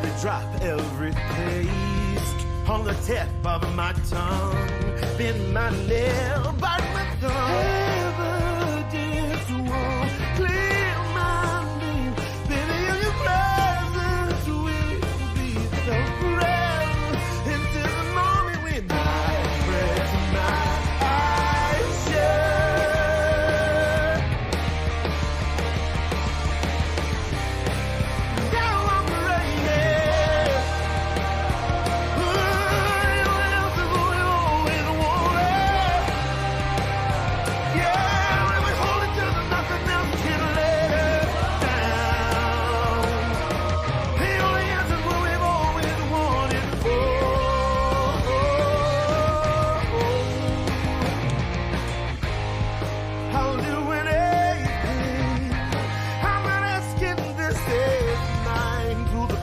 every drop, every taste on the tip of my tongue. Bend my nail, bite my thumb. Evidence won't clear my name. Baby, in your presence will be so forever. Into the moment when I break my eyes shut. Now I'm ready.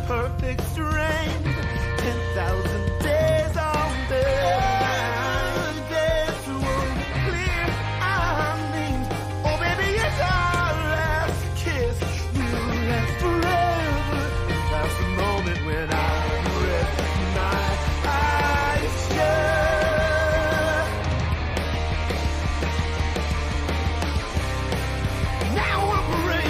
Perfect strength, 10,000 days on bed. Days won't clear our names. Oh, baby, it's our last kiss. We'll last forever. That's the moment when I rest my eyes shut. Now I'm ready.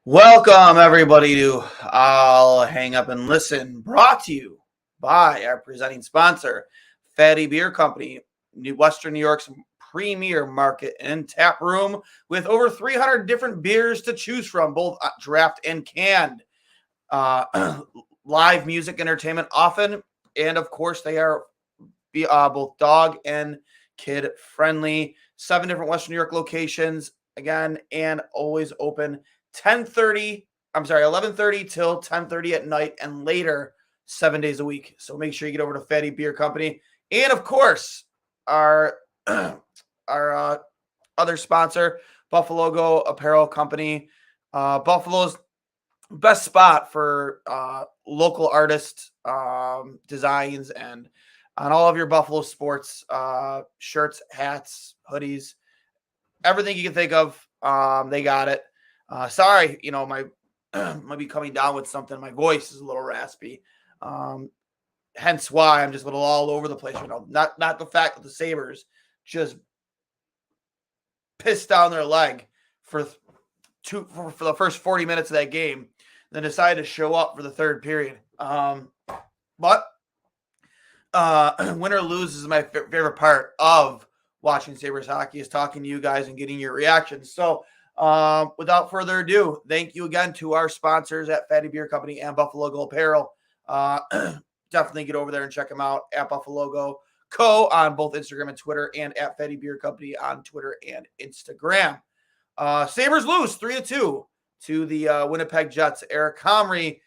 Welcome, everybody, to I'll Hang Up and Listen, brought to you by our presenting sponsor, Fatty Beer Company, Western New York's premier market and tap room with over 300 different beers to choose from, both draft and canned. Live music entertainment often, and of course, they are both dog and kid friendly. 7 different Western New York locations, again, and always open 11:30 till 10:30 at night and later 7 days a week. So make sure you get over to Fatty Beer Company. And of course, our other sponsor, Buffalo Go Apparel Company. Buffalo's best spot for local artist designs and on all of your Buffalo sports shirts, hats, hoodies, everything you can think of. They got it. Sorry, my might be coming down with something. My voice is a little raspy. Hence why I'm just a little all over the place. Not the fact that the Sabres just pissed down their leg for the first 40 minutes of that game, then decided to show up for the third period. But win or lose is my favorite part of watching Sabres hockey, is talking to you guys and getting your reactions. So without further ado, thank you again to our sponsors at Fatty Beer Company and Buffalo Go Apparel. Definitely get over there and check them out at Buffalo Go Co. on both Instagram and Twitter, and at Fatty Beer Company on Twitter and Instagram. Sabres lose 3-2 to the Winnipeg Jets. Eric Comrie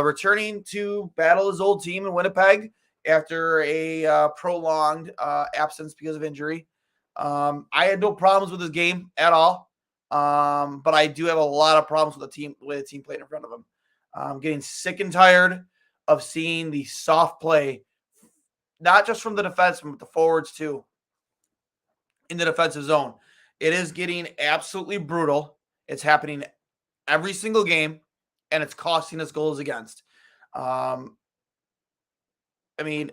returning to battle his old team in Winnipeg after a prolonged absence because of injury. I had no problems with his game at all. But I do have a lot of problems with the way the team played in front of him. I'm getting sick and tired of seeing the soft play, not just from the defensemen, but the forwards too, in the defensive zone. It is getting absolutely brutal. It's happening every single game, and it's costing us goals against. I mean,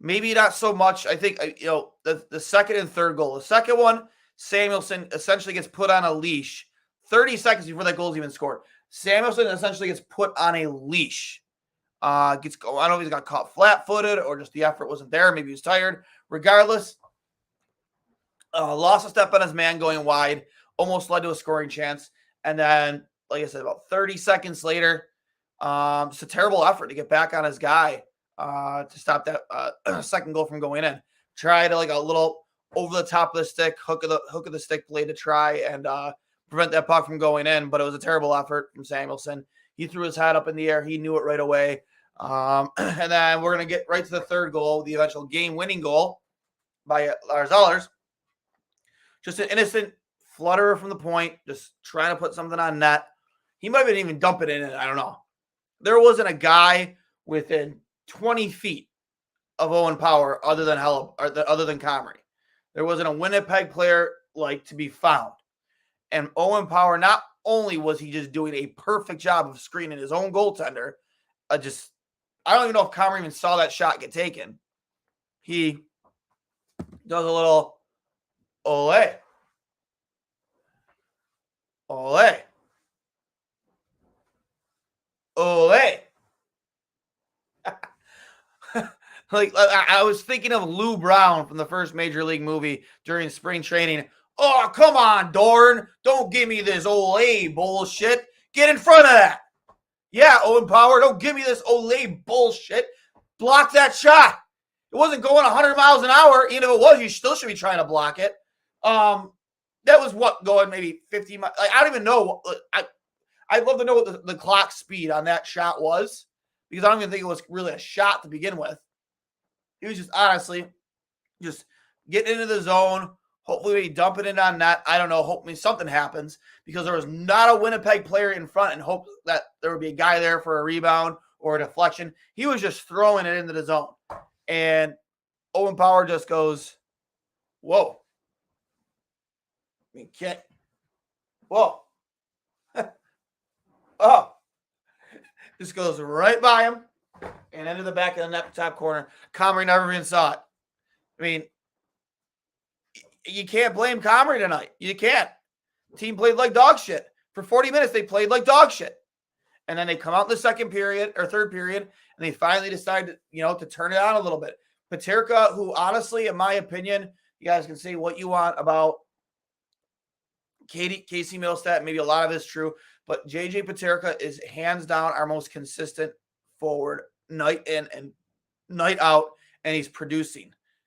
maybe not so much. I think, the second and third goal. The second one, Samuelson essentially gets put on a leash 30 seconds before that goal is even scored. Samuelson essentially gets put on a leash. I don't know if he's got caught flat-footed or just the effort wasn't there. Maybe he was tired. Regardless, lost a step on his man going wide, almost led to a scoring chance. And then, like I said, about 30 seconds later, just a terrible effort to get back on his guy to stop that second goal from going in. Tried like a little over the top of the stick, hook of the stick blade to try and prevent that puck from going in, but it was a terrible effort from Samuelson. He threw his hat up in the air. He knew it right away. And then we're going to get right to the third goal, the eventual game-winning goal by Lars Eller. Just an innocent flutterer from the point, just trying to put something on net. He might have even dump it in it. I don't know. There wasn't a guy within 20 feet of Owen Power other than Comrie. There wasn't a Winnipeg player like to be found. And Owen Power, not only was he just doing a perfect job of screening his own goaltender, I don't even know if Comrie even saw that shot get taken. He does a little ole. Ole. Ole. Like, I was thinking of Lou Brown from the first Major League movie during spring training. Oh, come on, Dorn. Don't give me this Ole bullshit. Get in front of that. Yeah, Owen Power, don't give me this Ole bullshit. Block that shot. It wasn't going 100 miles an hour. Even if it was, you still should be trying to block it. That was going maybe 50 miles. Like, I don't even know. I'd love to know what the clock speed on that shot was, because I don't even think it was really a shot to begin with. He was just honestly just getting into the zone. Hopefully we dump it in on net. I don't know. Hopefully something happens, because there was not a Winnipeg player in front and hope that there would be a guy there for a rebound or a deflection. He was just throwing it into the zone. And Owen Power just goes, whoa. I mean, whoa. Oh. Just goes right by him and into the back of the net top corner. Comrie never even saw it. I mean, you can't blame Comrie tonight. You can't. Team played like dog shit. For 40 minutes, they played like dog shit. And then they come out in the third period, and they finally decide to turn it on a little bit. Peterka, who honestly, in my opinion, you guys can say what you want about Casey Middlestat. Maybe a lot of it is true, but JJ Peterka is hands down our most consistent forward night in and night out, and he's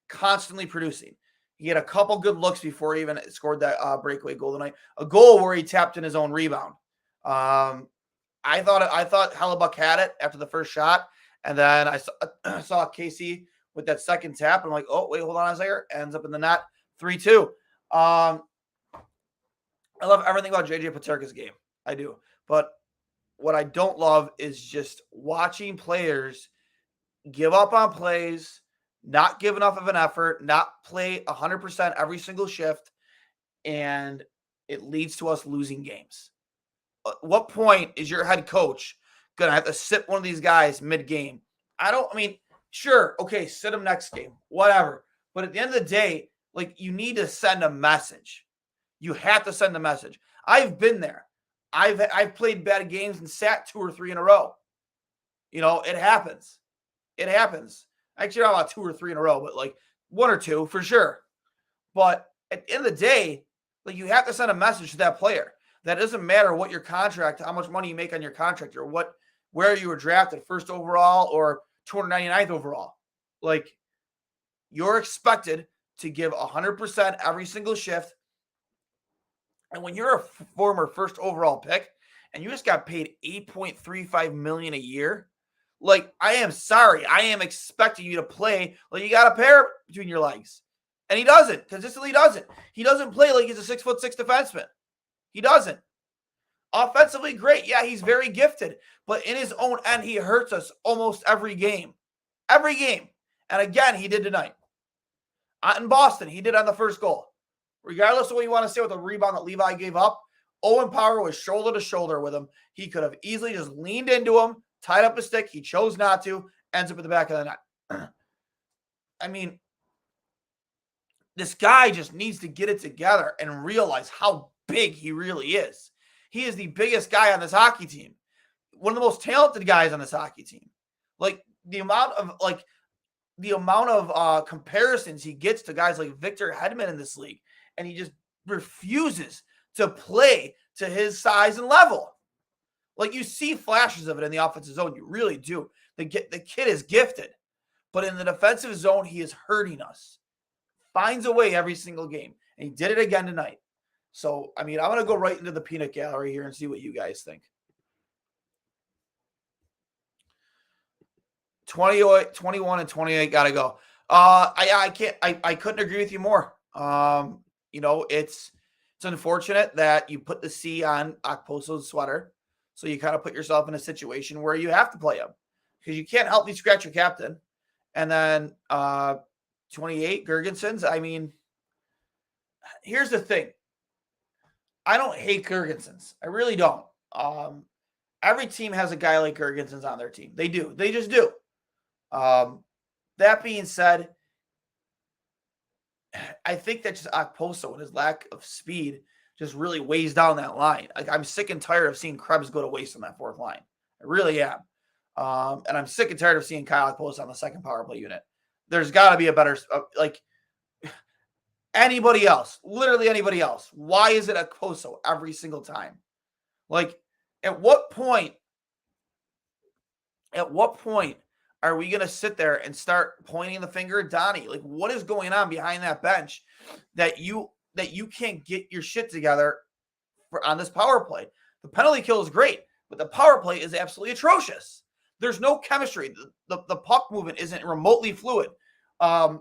constantly producing. He had a couple good looks before he even scored that breakaway goal tonight. A goal where he tapped in his own rebound. I thought Hellebuck had it after the first shot, and then I saw Casey with that second tap. I'm like, oh wait, hold on a second. Ends up in the net, 3-2. I love everything about JJ Peterka's game. I do, but what I don't love is just watching players give up on plays, not give enough of an effort, not play 100% every single shift, and it leads to us losing games. At what point is your head coach going to have to sit one of these guys mid-game? Sure, okay, sit him next game, whatever. But at the end of the day, like, you need to send a message. You have to send a message. I've been there. I've played bad games and sat 2 or 3 in a row. It happens. It happens. Actually, not about 2 or 3 in a row, but like 1 or 2 for sure. But at the end of the day, like, you have to send a message to that player. That doesn't matter what your contract, how much money you make on your contract, or where you were drafted, first overall or 299th overall. Like, you're expected to give 100% every single shift. And when you're a former first overall pick and you just got paid $8.35 million a year, like, I am sorry, I am expecting you to play like you got a pair between your legs. And he doesn't. Consistently doesn't. He doesn't play like he's a 6'6" defenseman. He doesn't. Offensively, great. Yeah, he's very gifted. But in his own end, he hurts us almost every game. Every game. And again, he did tonight. In Boston, he did on the first goal. Regardless of what you want to say with the rebound that Levi gave up, Owen Power was shoulder to shoulder with him. He could have easily just leaned into him, tied up his stick. He chose not to. Ends up at the back of the net. I mean, this guy just needs to get it together and realize how big he really is. He is the biggest guy on this hockey team. One of the most talented guys on this hockey team. Like, the amount of comparisons he gets to guys like Victor Hedman in this league, and he just refuses to play to his size and level. Like, you see flashes of it in the offensive zone. You really do. The kid is gifted. But in the defensive zone, he is hurting us. Finds a way every single game. And he did it again tonight. So, I mean, I'm going to go right into the peanut gallery here and see what you guys think. 21 and 28 got to go. I couldn't agree with you more. It's unfortunate that you put the C on Okposo's sweater. So you kind of put yourself in a situation where you have to play him because you can't help but scratch your captain. And then 28 Girgensons. I mean, here's the thing. I don't hate Girgensons. I really don't. Every team has a guy like Girgensons on their team. They do. They just do. That being said, I think that just Okposo and his lack of speed just really weighs down that line. Like, I'm sick and tired of seeing Krebs go to waste on that fourth line. I really am. And I'm sick and tired of seeing Kyle Okposo on the second power play unit. There's got to be a better, anybody else, literally anybody else. Why is it Okposo every single time? Like, at what point are we going to sit there and start pointing the finger at Donnie? Like, what is going on behind that bench that you can't get your shit together on this power play? The penalty kill is great, but the power play is absolutely atrocious. There's no chemistry. The puck movement isn't remotely fluid. Men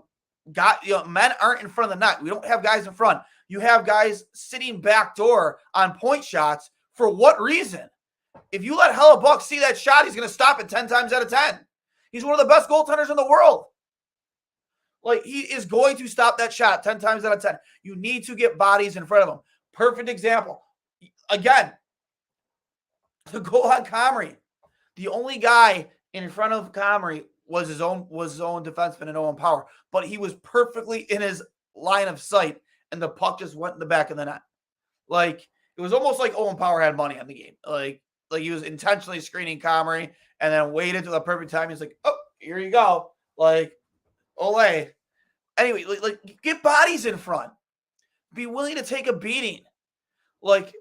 aren't in front of the net. We don't have guys in front. You have guys sitting backdoor on point shots. For what reason? If you let Hellebuck see that shot, he's going to stop it 10 times out of 10. He's one of the best goaltenders in the world. Like, he is going to stop that shot 10 times out of 10. You need to get bodies in front of him. Perfect example. Again, the goal on Comrie. The only guy in front of Comrie was his own defenseman and Owen Power. But he was perfectly in his line of sight, and the puck just went in the back of the net. Like, it was almost like Owen Power had money on the game. Like he was intentionally screening Comrie and then waited till the perfect time. He's like, oh, here you go. Like, ole. Anyway, like get bodies in front. Be willing to take a beating. Like,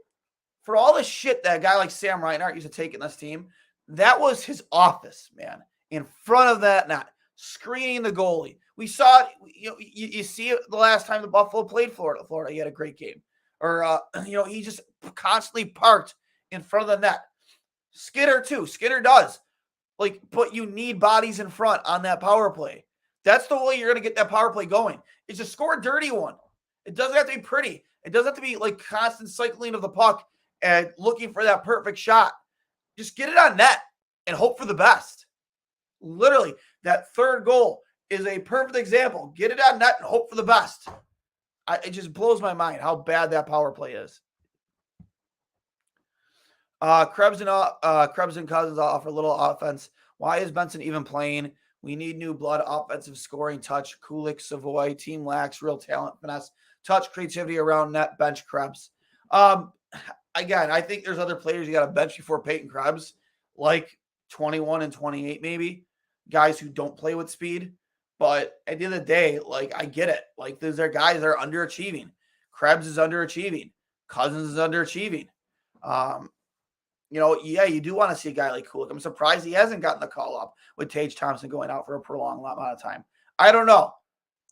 for all the shit that a guy like Sam Reinhart used to take in this team, that was his office, man. In front of that net, screening the goalie. We saw it. You see it the last time the Buffalo played Florida. He had a great game. Or, he just constantly parked in front of the net. Skinner, too. Skinner does. Like, but you need bodies in front on that power play. That's the way you're going to get that power play going. It's just score a dirty one. It doesn't have to be pretty. It doesn't have to be like constant cycling of the puck and looking for that perfect shot. Just get it on net and hope for the best. Literally, that third goal is a perfect example. Get it on net and hope for the best. It just blows my mind how bad that power play is. Krebs and Cousins offer a little offense. Why is Benson even playing? We need new blood, offensive scoring, touch. Kulik, Savoy, team lacks real talent, finesse, touch, creativity around net, bench Krebs. Again, I think there's other players you got to bench before Peyton Krebs, like 21 and 28 maybe, guys who don't play with speed. But at the end of the day, like, I get it. Like, these are guys that are underachieving. Krebs is underachieving. Cousins is underachieving. You do want to see a guy like Kulik. I'm surprised he hasn't gotten the call up with Tage Thompson going out for a prolonged amount of time. I don't know.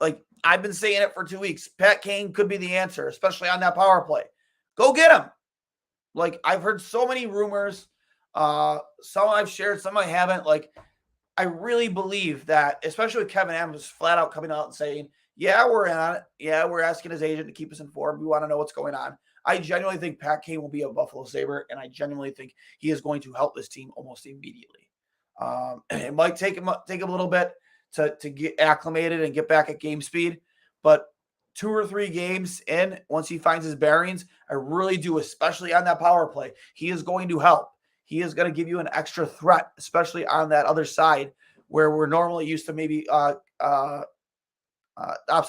Like, I've been saying it for 2 weeks. Pat Kane could be the answer, especially on that power play. Go get him. Like, I've heard so many rumors. Some I've shared, some I haven't. Like, I really believe that, especially with Kevin Adams flat out coming out and saying, Yeah, we're in on it. Yeah, we're asking his agent to keep us informed. We want to know what's going on. I genuinely think Pat Kane will be a Buffalo Sabre, and I genuinely think he is going to help this team almost immediately. It might take him a little bit to get acclimated and get back at game speed, but 2 or 3 games in, once he finds his bearings, I really do, especially on that power play, he is going to help. He is going to give you an extra threat, especially on that other side where we're normally used to maybe opposite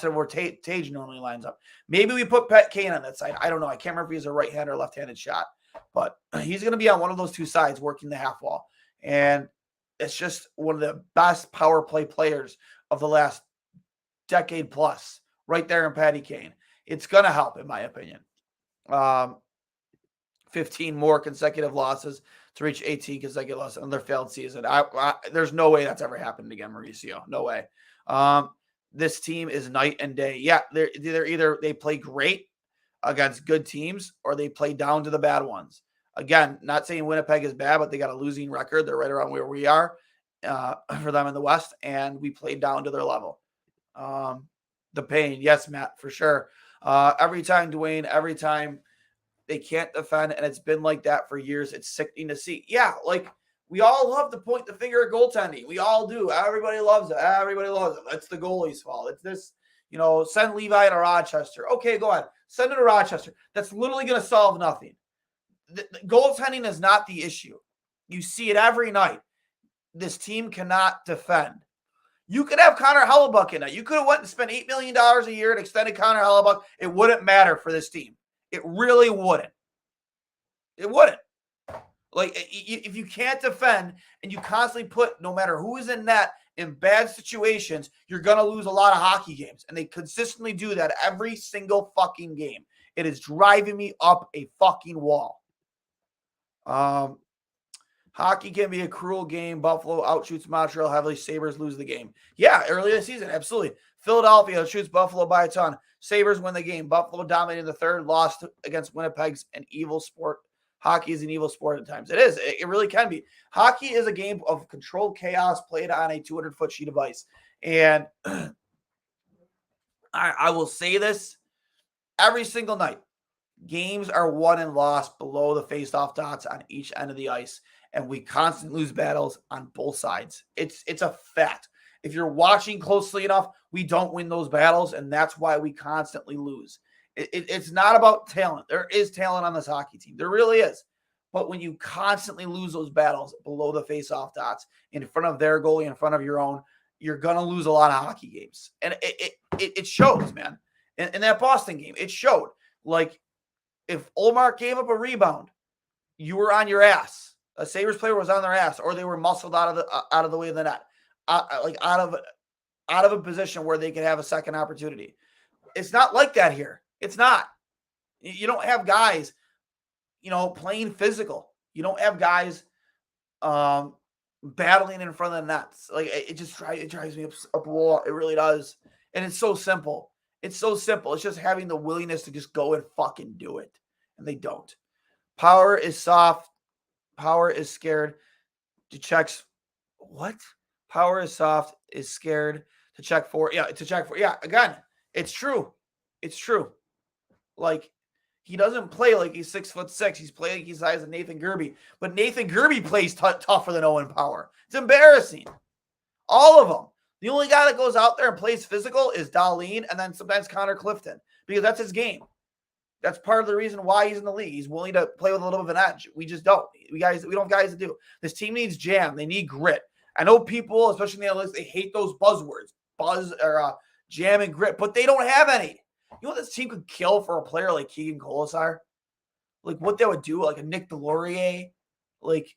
of where Tage normally lines up. Maybe we put Pat Kane on that side. I don't know. I can't remember if he's a right-handed or left-handed shot, but he's going to be on one of those two sides working the half wall. And it's just one of the best power play players of the last decade plus right there in Patty Kane. It's going to help, in my opinion. 15 more consecutive losses to reach 18 consecutive losses in their failed season. There's no way that's ever happened again, Mauricio. No way. This team is night and day. Yeah, they're either they play great against good teams or they play down to the bad ones. Again, not saying Winnipeg is bad, but they got a losing record. They're right around where we are for them in the West, and we played down to their level. The pain, yes, Matt, for sure. Every time, Duane, every time they can't defend, and it's been like that for years. It's sickening to see. Yeah, like we all love to point the finger at goaltending. We all do. Everybody loves it. Everybody loves it. It's the goalie's fault. It's this, send Levi to Rochester. Okay, go ahead. Send him to Rochester. That's literally going to solve nothing. The goaltending is not the issue. You see it every night. This team cannot defend. You could have Connor Hellebuck in it. You could have went and spent $8 million a year and extended Connor Hellebuck. It wouldn't matter for this team. It really wouldn't. It wouldn't. Like, if you can't defend and you constantly put, no matter who is in net, in bad situations, you're going to lose a lot of hockey games. And they consistently do that every single fucking game. It is driving me up a fucking wall. Hockey can be a cruel game. Buffalo outshoots Montreal heavily. Sabres lose the game. Yeah, early this season, absolutely. Philadelphia shoots Buffalo by a ton. Sabres win the game. Buffalo dominated the third, lost against Winnipeg's an evil sport. Hockey is an evil sport at times. It is. It really can be. Hockey is a game of controlled chaos played on a 200-foot sheet of ice. And I will say this every single night. Games are won and lost below the face-off dots on each end of the ice. And we constantly lose battles on both sides. It's a fact. If you're watching closely enough, we don't win those battles, and that's why we constantly lose. It's not about talent. There is talent on this hockey team. There really is. But when you constantly lose those battles below the face-off dots, in front of their goalie, in front of your own, you're going to lose a lot of hockey games. And it shows, man. In that Boston game, it showed. Like, if Olmark gave up a rebound, you were on your ass. A Sabres player was on their ass, or they were muscled out of the way of the net, out of a position where they could have a second opportunity. It's not like that here. It's not. You don't have guys, playing physical. You don't have guys battling in front of the nets. Like it drives me up a wall. It really does. And it's so simple. It's so simple. It's just having the willingness to just go and fucking do it. And they don't. Power is soft. Power is scared to check. What? Power is soft, is scared to check for. Yeah, again, it's true. It's true. Like, he doesn't play like he's 6'6". He's playing like he's the size of Nathan Gerbe. But Nathan Gerbe plays tougher than Owen Power. It's embarrassing. All of them. The only guy that goes out there and plays physical is Darlene and then sometimes Connor Clifton. Because that's his game. That's part of the reason why he's in the league. He's willing to play with a little bit of an edge. We just don't. We don't have guys to do. This team needs jam. They need grit. I know people, especially in the analytics, they hate those buzzwords. Jam and grit. But they don't have any. You know what this team could kill for a player like Keegan Colasar? Like what they would do, like a Nick Delorier? Like,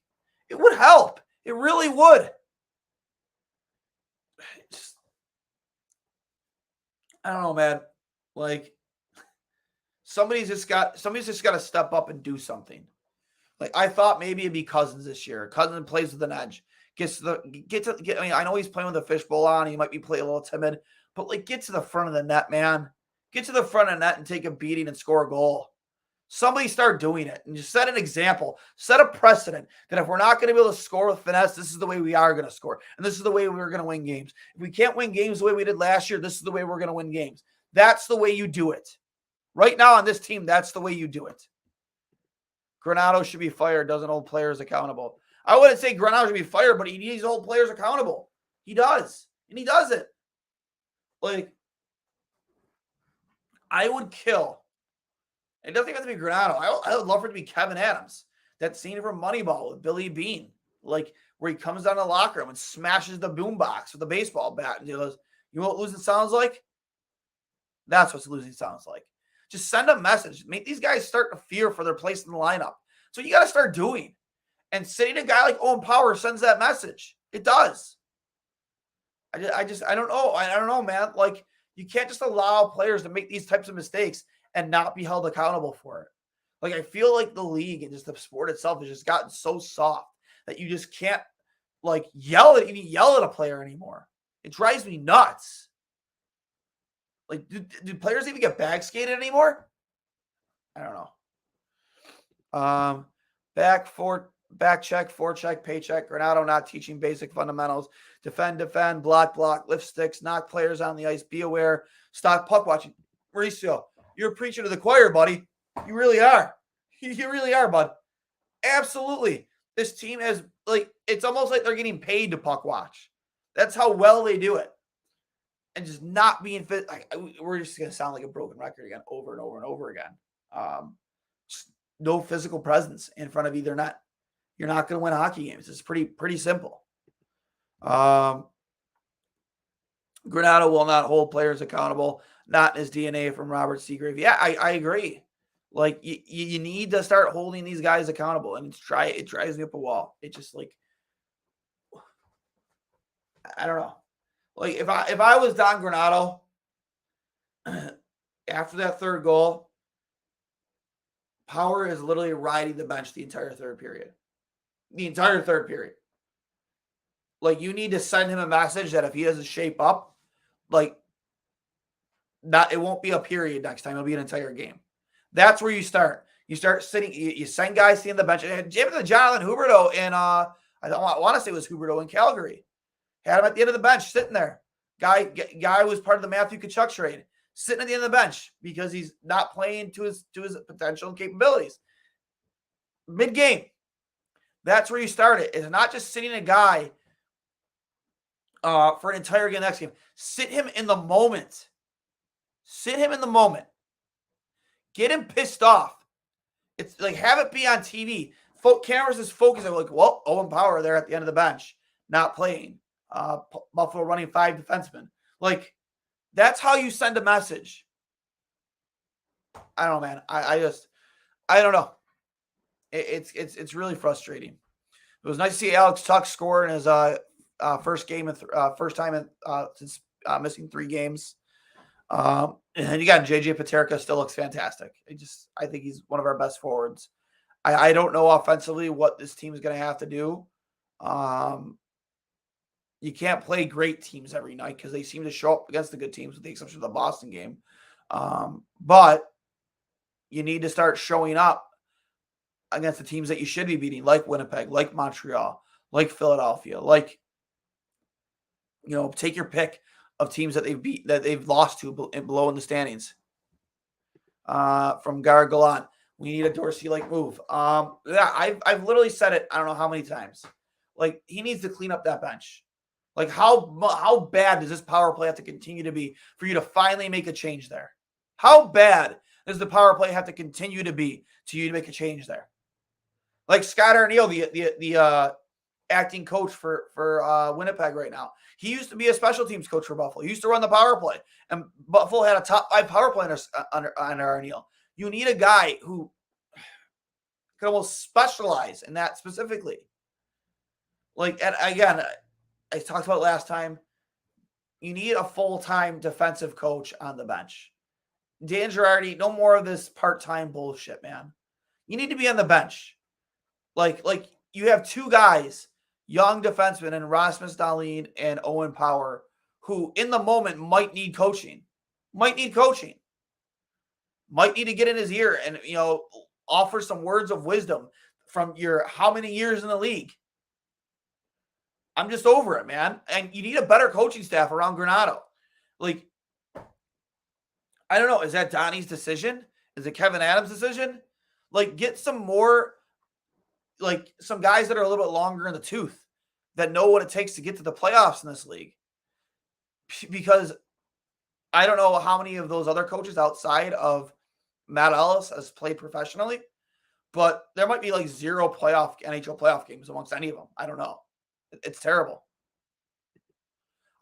it would help. It really would. I don't know, man. Like, somebody's just got to step up and do something. Like, I thought maybe it'd be Cousins this year. Cousins plays with an edge. I mean, I know he's playing with a fishbowl on. He might be playing a little timid, but like, get to the front of the net, man. Get to the front of the net and take a beating and score a goal. Somebody start doing it and just set an example, set a precedent that if we're not going to be able to score with finesse, this is the way we are going to score. And this is the way we're going to win games. If we can't win games the way we did last year, this is the way we're going to win games. That's the way you do it. Right now on this team, that's the way you do it. Granato should be fired, doesn't hold players accountable. I wouldn't say Granato should be fired, but he needs to hold players accountable. He does. And he doesn't. Like, I would kill. It doesn't even have to be Granato. I would love for it to be Kevin Adams. That scene from Moneyball with Billy Bean. Like, where he comes down to the locker room and smashes the boombox with a baseball bat. And he goes, you know what losing sounds like? That's what losing sounds like. Just send a message. Make these guys start to fear for their place in the lineup. So you got to start doing. And sitting a guy like Owen Power sends that message. It does. I don't know. I don't know, man. Like, you can't just allow players to make these types of mistakes and not be held accountable for it. Like, I feel like the league and just the sport itself has just gotten so soft that you just can't, like, yell at a player anymore. It drives me nuts. Like, do players even get bag skated anymore? I don't know. Back check, forecheck, paycheck. Granato not teaching basic fundamentals. Defend, block, lift sticks, knock players on the ice. Be aware. Stop puck watching. Mauricio, you're preaching to the choir, buddy. You really are. You really are, bud. Absolutely. This team has, like, it's almost like they're getting paid to puck watch. That's how well they do it. And just not being fit. We're just going to sound like a broken record again, over and over and over again. Just no physical presence in front of either net. You're not going to win hockey games. It's pretty simple. Granato will not hold players accountable. Not in his DNA from Robert Seagrave. Yeah, I agree. Like, you need to start holding these guys accountable. And it drives me up a wall. It just, like, I don't know. Like, if I was Don Granato, after that third goal, Power is literally riding the bench the entire third period. The entire third period. Like, you need to send him a message that if he doesn't shape up, like, it won't be a period next time. It'll be an entire game. That's where you start. You start sitting. You send guys sitting on the bench. And Jonathan Huberdeau in I want to say it was Huberdeau in Calgary. Had him at the end of the bench sitting there. Guy was part of the Matthew Tkachuk trade, sitting at the end of the bench because he's not playing to his potential and capabilities. Mid-game. That's where you start it. It's not just sitting a guy for an entire game next game. Sit him in the moment. Sit him in the moment. Get him pissed off. It's like, have it be on TV. Cameras is focusing, like, well, Owen Power there at the end of the bench, not playing. Buffalo running 5 defensemen. Like, that's how you send a message. I don't know, man. I don't know. It's really frustrating. It was nice to see Alex Tuch score in his first time since missing 3 games. And you got JJ Paterka, still looks fantastic. I think he's one of our best forwards. I don't know offensively what this team is going to have to do. You can't play great teams every night because they seem to show up against the good teams, with the exception of the Boston game. But you need to start showing up against the teams that you should be beating, like Winnipeg, like Montreal, like Philadelphia, like, take your pick of teams that they've lost to below in the standings. From Gargalan, we need a Dorsey-like move. Yeah, I've literally said it. I don't know how many times. Like, he needs to clean up that bench. Like, how bad does this power play have to continue to be for you to finally make a change there? How bad does the power play have to continue to be to you to make a change there? Like Scott Arniel, the acting coach for Winnipeg right now. He used to be a special teams coach for Buffalo. He used to run the power play, and Buffalo had a top 5 power play under Arniel. You need a guy who can almost specialize in that specifically. Like, and again, I talked about last time, you need a full-time defensive coach on the bench. Dan Girardi, no more of this part-time bullshit, man. You need to be on the bench. Like you have 2 guys, young defensemen, and Rasmus Dahlin and Owen Power, who in the moment might need coaching. might need to get in his ear and, offer some words of wisdom from your how many years in the league. I'm just over it, man. And you need a better coaching staff around Granato. Like, I don't know. Is that Donnie's decision? Is it Kevin Adams' decision? Like, get some more, like, some guys that are a little bit longer in the tooth that know what it takes to get to the playoffs in this league. Because I don't know how many of those other coaches outside of Matt Ellis has played professionally, but there might be like 0 NHL playoff games amongst any of them. I don't know. It's terrible.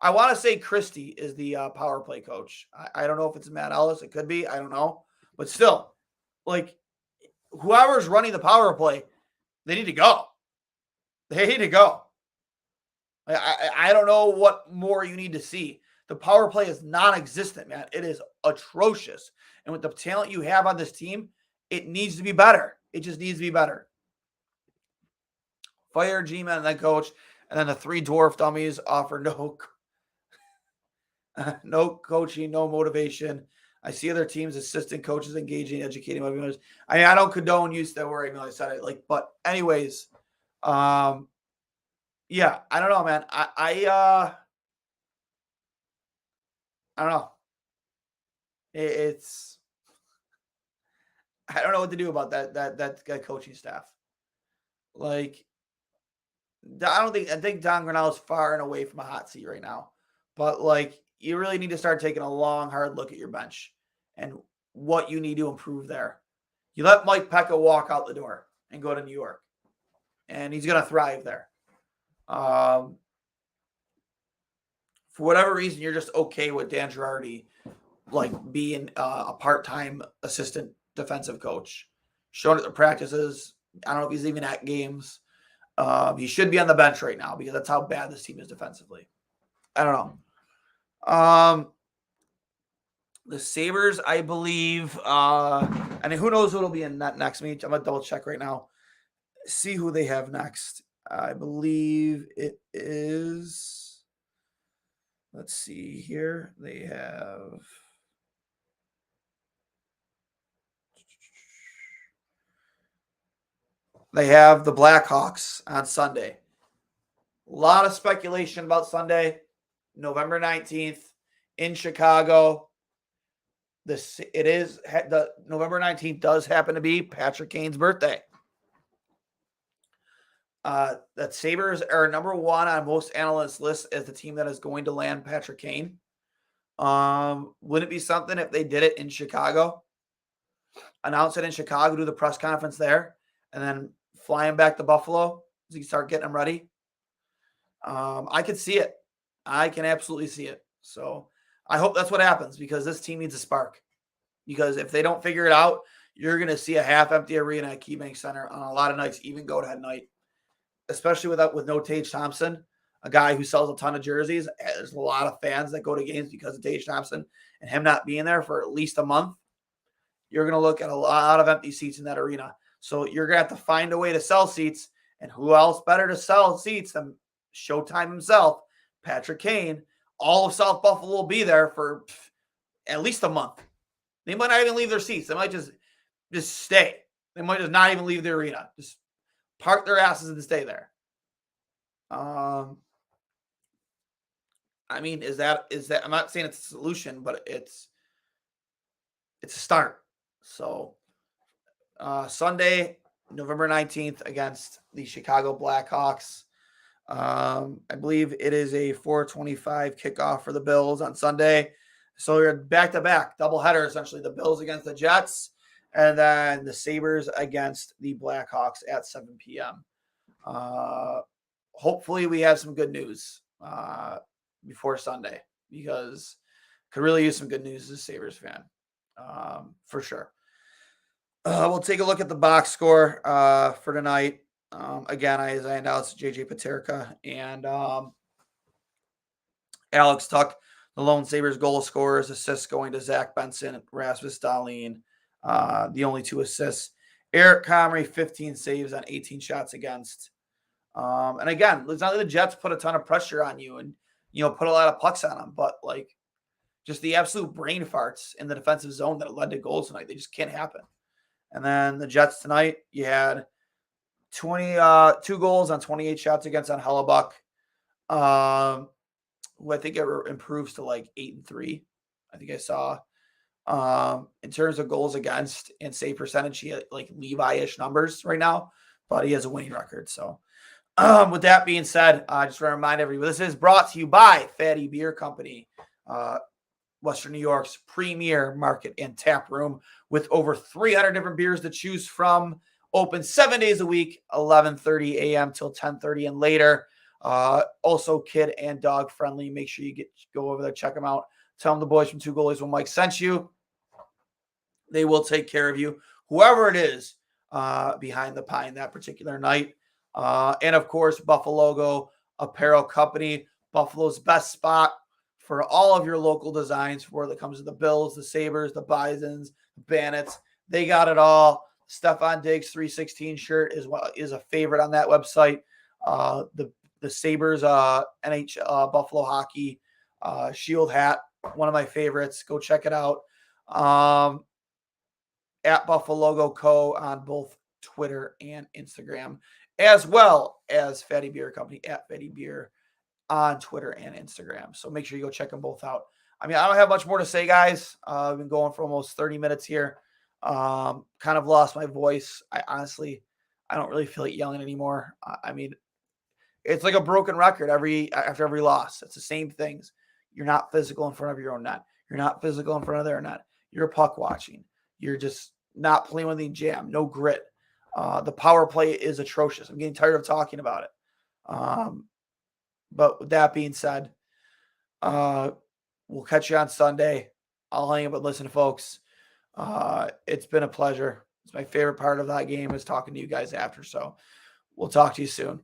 I want to say Christie is the power play coach. I don't know if it's Matt Ellis. It could be. I don't know. But still, like, whoever's running the power play, they need to go. They need to go. I don't know what more you need to see. The power play is non-existent, man. It is atrocious. And with the talent you have on this team, it needs to be better. It just needs to be better. Fire G-Man and then coach. And then the 3 dwarf dummies offer no coaching, no motivation. I see other teams, assistant coaches engaging, educating my viewers. I don't condone use that word. I said it but anyways, yeah, I don't know, man. I don't know. It's I don't know what to do about that coaching staff. Like, I think Don Granell is far and away from a hot seat right now. But, like, you really need to start taking a long, hard look at your bench and what you need to improve there. You let Mike Pekka walk out the door and go to New York, and he's going to thrive there. For whatever reason, you're just okay with Dan Girardi, like, being a part-time assistant defensive coach. Showing at the practices. I don't know if he's even at games. He should be on the bench right now because that's how bad this team is defensively. I don't know. The Sabres, I believe, and who knows who will be in that next meet. I'm going to double check right now. See who they have next. I believe it is, let's see here. They have the Blackhawks on Sunday. A lot of speculation about Sunday, November 19th in Chicago. The November 19th does happen to be Patrick Kane's birthday. That Sabres are number 1 on most analysts' lists as the team that is going to land Patrick Kane. Wouldn't it be something if they did it in Chicago? Announce it in Chicago, do the press conference there, and then fly him back to Buffalo so you start getting him ready. I could see it. I can absolutely see it. So I hope that's what happens because this team needs a spark. Because if they don't figure it out, you're going to see a half-empty arena at KeyBank Center on a lot of nights, even go-ahead night. Especially with no Tage Thompson, a guy who sells a ton of jerseys. There's a lot of fans that go to games because of Tage Thompson and him not being there for at least a month. You're going to look at a lot of empty seats in that arena. So you're going to have to find a way to sell seats. And who else better to sell seats than Showtime himself, Patrick Kane? All of South Buffalo will be there for at least a month. They might not even leave their seats. They might just stay. They might just not even leave the arena. Just park their asses and stay there. I mean, is that? I'm not saying it's a solution, but it's a start. So Sunday, November 19th against the Chicago Blackhawks. I believe it is a 4:25 kickoff for the Bills on Sunday. So you're back-to-back, doubleheader essentially. The Bills against the Jets, and then the Sabres against the Blackhawks at 7 p.m. Hopefully we have some good news before Sunday because could really use some good news as a Sabres fan, for sure. We'll take a look at the box score for tonight. Again, as I announced, JJ Paterka and Alex Tuck, the lone Sabres goal scorers, assists going to Zach Benson, Rasmus Dahlin, the only 2 assists. Eric Comrie, 15 saves on 18 shots against. And again, it's not that the Jets put a ton of pressure on you and, put a lot of pucks on them, but like just the absolute brain farts in the defensive zone that led to goals tonight. They just can't happen. And then the Jets tonight, you had 2 goals on 28 shots against on Hellebuck, who I think it improves to like 8-3. I think I saw. In terms of goals against and save percentage, he had like Levi-ish numbers right now, but he has a winning record. So with that being said, I just want to remind everyone, this is brought to you by Fatty Beer Company, Western New York's premier market and tap room with over 300 different beers to choose from. Open 7 days a week, 11:30 a.m. till 10:30 and later. Also kid and dog friendly. Make sure you go over there, check them out. Tell them the boys from Two Goalies when Mike sent you. They will take care of you, whoever it is behind the pine that particular night. And of course, Buffalo Apparel Company, Buffalo's best spot for all of your local designs, whether it comes to the Bills, the Sabres, the Bisons, the Bandits. They got it all. Stefan Diggs 316 shirt is a favorite on that website. The Sabres Buffalo hockey shield hat, one of my favorites. Go check it out. At Buffalo Co. on both Twitter and Instagram, as well as Fatty Beer Company at Fatty Beer on Twitter and Instagram. So make sure you go check them both out. I mean, I don't have much more to say, guys. I've been going for almost 30 minutes here. Kind of lost my voice. I don't really feel like yelling anymore. I mean, it's like a broken record after every loss. It's the same things. You're not physical in front of your own net. You're not physical in front of their net. You're puck watching. You're just not playing with any jam. No grit. The power play is atrocious. I'm getting tired of talking about it. But with that being said, we'll catch you on Sunday. I'll hang up and listen, folks. It's been a pleasure. It's my favorite part of that game is talking to you guys after. So we'll talk to you soon.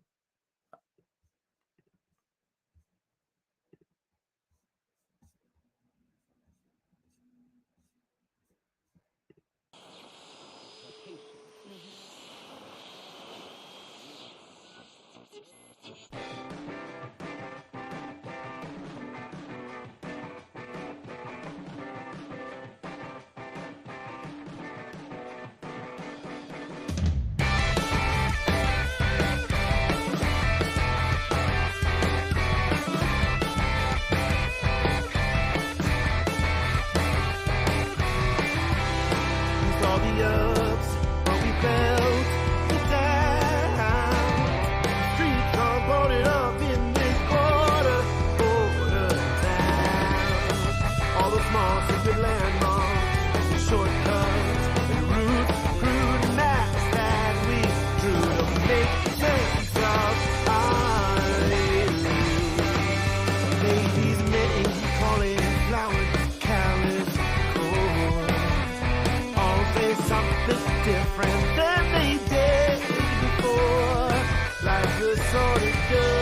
Different than they did before, like the sort of good.